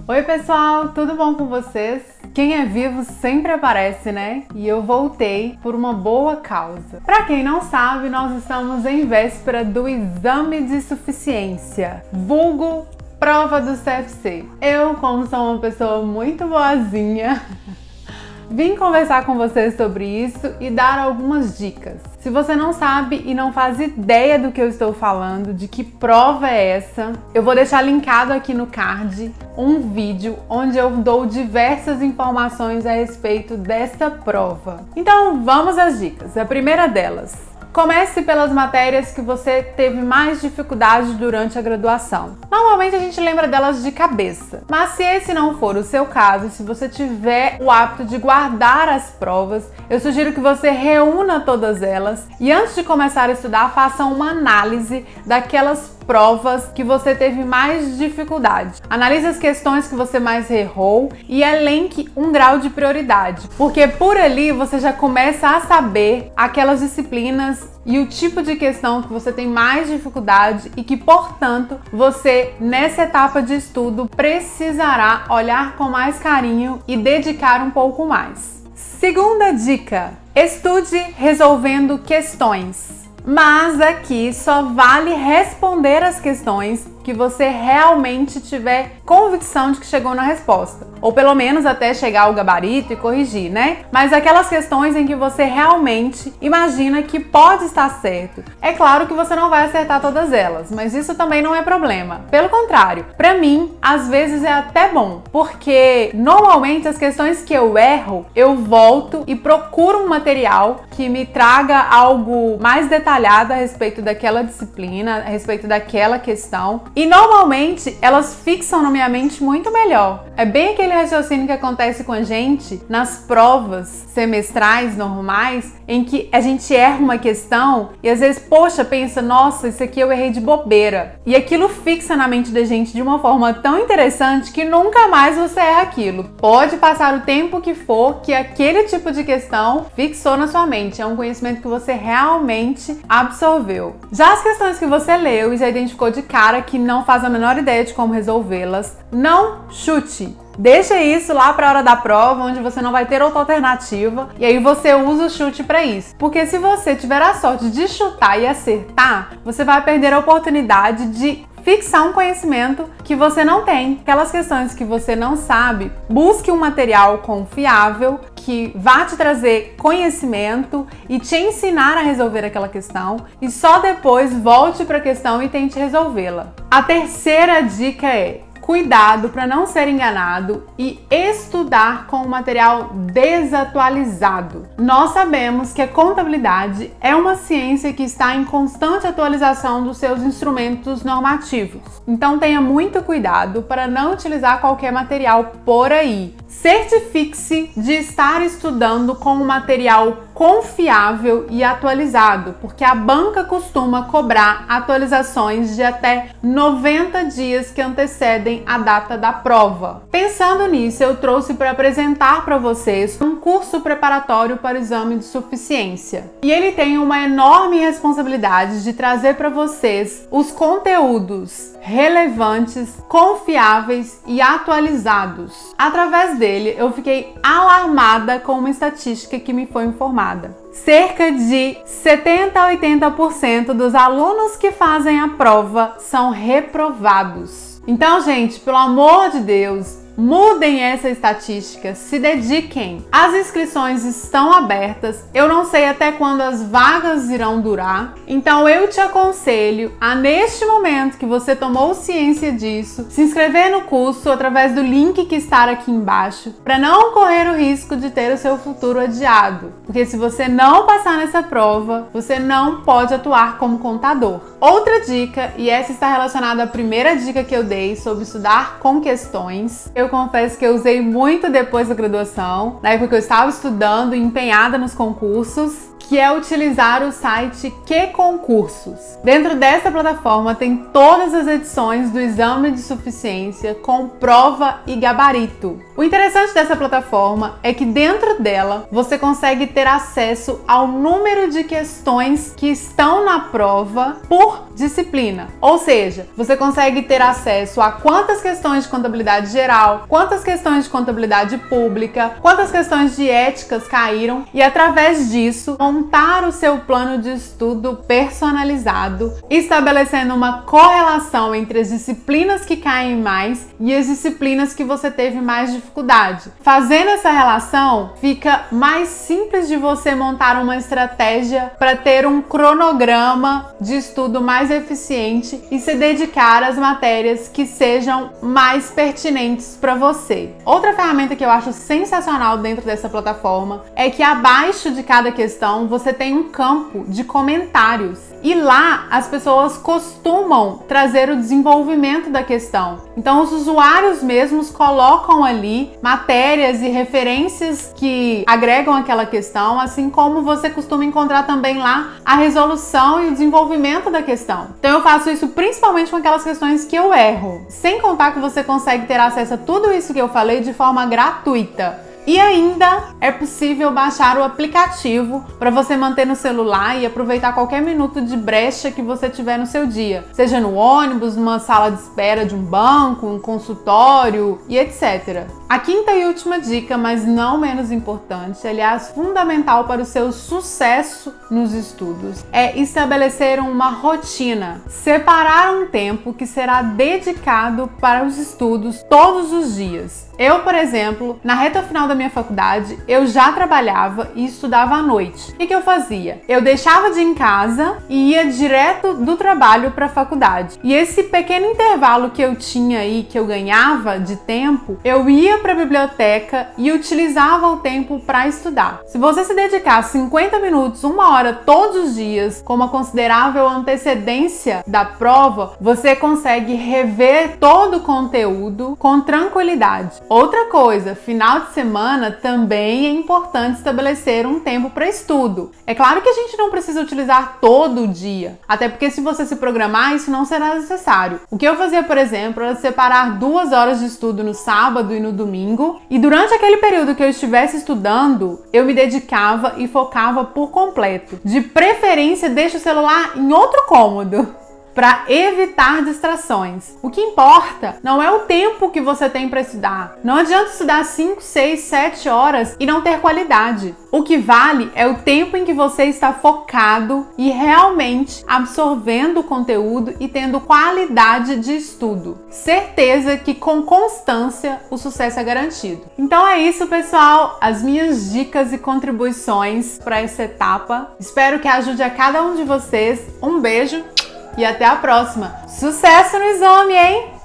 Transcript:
Oi pessoal, tudo bom com vocês? Quem é vivo sempre aparece, né? E eu voltei por uma boa causa. Para quem não sabe, nós estamos em véspera do exame de suficiência, vulgo prova do CFC. Eu, como sou uma pessoa muito boazinha, vim conversar com vocês sobre isso e dar algumas dicas. Se você não sabe e não faz ideia do que eu estou falando, de que prova é essa, eu vou deixar linkado aqui no card um vídeo onde eu dou diversas informações a respeito dessa prova. Então vamos às dicas. A primeira delas: comece pelas matérias que você teve mais dificuldade durante a graduação. Normalmente a gente lembra delas de cabeça, mas se esse não for o seu caso, se você tiver o hábito de guardar as provas, eu sugiro que você reúna todas elas e antes de começar a estudar, faça uma análise daquelas provas que você teve mais dificuldade. Analise as questões que você mais errou e elenque um grau de prioridade, porque por ali você já começa a saber aquelas disciplinas e o tipo de questão que você tem mais dificuldade e que, portanto, você nessa etapa de estudo precisará olhar com mais carinho e dedicar um pouco mais. Segunda dica: estude resolvendo questões. Mas aqui só vale responder as questões que você realmente tiver convicção de que chegou na resposta. Ou pelo menos até chegar ao gabarito e corrigir, né? Mas aquelas questões em que você realmente imagina que pode estar certo. É claro que você não vai acertar todas elas, mas isso também não é problema. Pelo contrário, para mim, às vezes é até bom, porque normalmente as questões que eu erro, eu volto e procuro um material que me traga algo mais detalhado a respeito daquela disciplina, a respeito daquela questão. E normalmente elas fixam na minha mente muito melhor. É bem aquele raciocínio que acontece com a gente nas provas semestrais normais, em que a gente erra uma questão e às vezes, poxa, pensa, nossa, isso aqui eu errei de bobeira. E aquilo fixa na mente da gente de uma forma tão interessante que nunca mais você erra aquilo. Pode passar o tempo que for, que aquele tipo de questão fixou na sua mente. É um conhecimento que você realmente absorveu. Já as questões que você leu e já identificou de cara que não faz a menor ideia de como resolvê-las, não chute. Deixa isso lá para a hora da prova, onde você não vai ter outra alternativa, e aí você usa o chute para isso. Porque se você tiver a sorte de chutar e acertar, você vai perder a oportunidade de fixar um conhecimento que você não tem. Aquelas questões que você não sabe, busque um material confiável que vá te trazer conhecimento e te ensinar a resolver aquela questão, e só depois volte para a questão e tente resolvê-la. A terceira dica é: cuidado para não ser enganado e estudar com o material desatualizado. Nós sabemos que a contabilidade é uma ciência que está em constante atualização dos seus instrumentos normativos. Então tenha muito cuidado para não utilizar qualquer material por aí. Certifique-se de estar estudando com um material confiável e atualizado, porque a banca costuma cobrar atualizações de até 90 dias que antecedem a data da prova. Pensando nisso, eu trouxe para apresentar para vocês um curso preparatório para o exame de suficiência. E ele tem uma enorme responsabilidade de trazer para vocês os conteúdos relevantes, confiáveis e atualizados. Através dele, eu fiquei alarmada com uma estatística que me foi informada. Cerca de 70 a 80% dos alunos que fazem a prova são reprovados. Então, gente, pelo amor de Deus, mudem essa estatística, se dediquem. As inscrições estão abertas, eu não sei até quando as vagas irão durar, então eu te aconselho a, neste momento que você tomou ciência disso, se inscrever no curso através do link que está aqui embaixo, para não correr o risco de ter o seu futuro adiado, porque se você não passar nessa prova, você não pode atuar como contador. Outra dica, e essa está relacionada à primeira dica que eu dei sobre estudar com questões, eu confesso que eu usei muito depois da graduação, na época que eu estava estudando e empenhada nos concursos, que é utilizar o site Que Concursos. Dentro dessa plataforma tem todas as edições do exame de suficiência com prova e gabarito. O interessante dessa plataforma é que dentro dela você consegue ter acesso ao número de questões que estão na prova por disciplina. Ou seja, você consegue ter acesso a quantas questões de contabilidade geral, quantas questões de contabilidade pública, quantas questões de éticas caíram e através disso montar o seu plano de estudo personalizado, estabelecendo uma correlação entre as disciplinas que caem mais e as disciplinas que você teve mais dificuldade. Fazendo essa relação, fica mais simples de você montar uma estratégia para ter um cronograma de estudo mais eficiente e se dedicar às matérias que sejam mais pertinentes para você. Outra ferramenta que eu acho sensacional dentro dessa plataforma é que abaixo de cada questão você tem um campo de comentários e lá as pessoas costumam trazer o desenvolvimento da questão. Então os usuários mesmos colocam ali matérias e referências que agregam aquela questão, assim como você costuma encontrar também lá a resolução e o desenvolvimento da questão. Então eu faço isso principalmente com aquelas questões que eu erro. Sem contar que você consegue ter acesso a tudo isso que eu falei de forma gratuita. E ainda é possível baixar o aplicativo para você manter no celular e aproveitar qualquer minuto de brecha que você tiver no seu dia, seja no ônibus, numa sala de espera de um banco, um consultório e etc. A quinta e última dica, mas não menos importante, aliás, fundamental para o seu sucesso nos estudos, é estabelecer uma rotina, separar um tempo que será dedicado para os estudos todos os dias. Eu, por exemplo, na reta final da minha faculdade, eu já trabalhava e estudava à noite. O que eu fazia? Eu deixava de ir em casa e ia direto do trabalho para a faculdade. E esse pequeno intervalo que eu tinha aí, que eu ganhava de tempo, eu ia para a biblioteca e utilizava o tempo para estudar. Se você se dedicar 50 minutos, 1 hora todos os dias, com uma considerável antecedência da prova, você consegue rever todo o conteúdo com tranquilidade. Outra coisa, final de semana também é importante estabelecer um tempo para estudo. É claro que a gente não precisa utilizar todo o dia, até porque se você se programar, isso não será necessário. O que eu fazia, por exemplo, era separar 2 horas de estudo no sábado e no domingo, e durante aquele período que eu estivesse estudando, eu me dedicava e focava por completo. De preferência, deixa o celular em outro cômodo, para evitar distrações. O que importa não é o tempo que você tem para estudar. Não adianta estudar 5, 6, 7 horas e não ter qualidade. O que vale é o tempo em que você está focado e realmente absorvendo o conteúdo e tendo qualidade de estudo. Certeza que com constância o sucesso é garantido. Então é isso, pessoal, as minhas dicas e contribuições para essa etapa. Espero que ajude a cada um de vocês. Um beijo e até a próxima. Sucesso no exame, hein?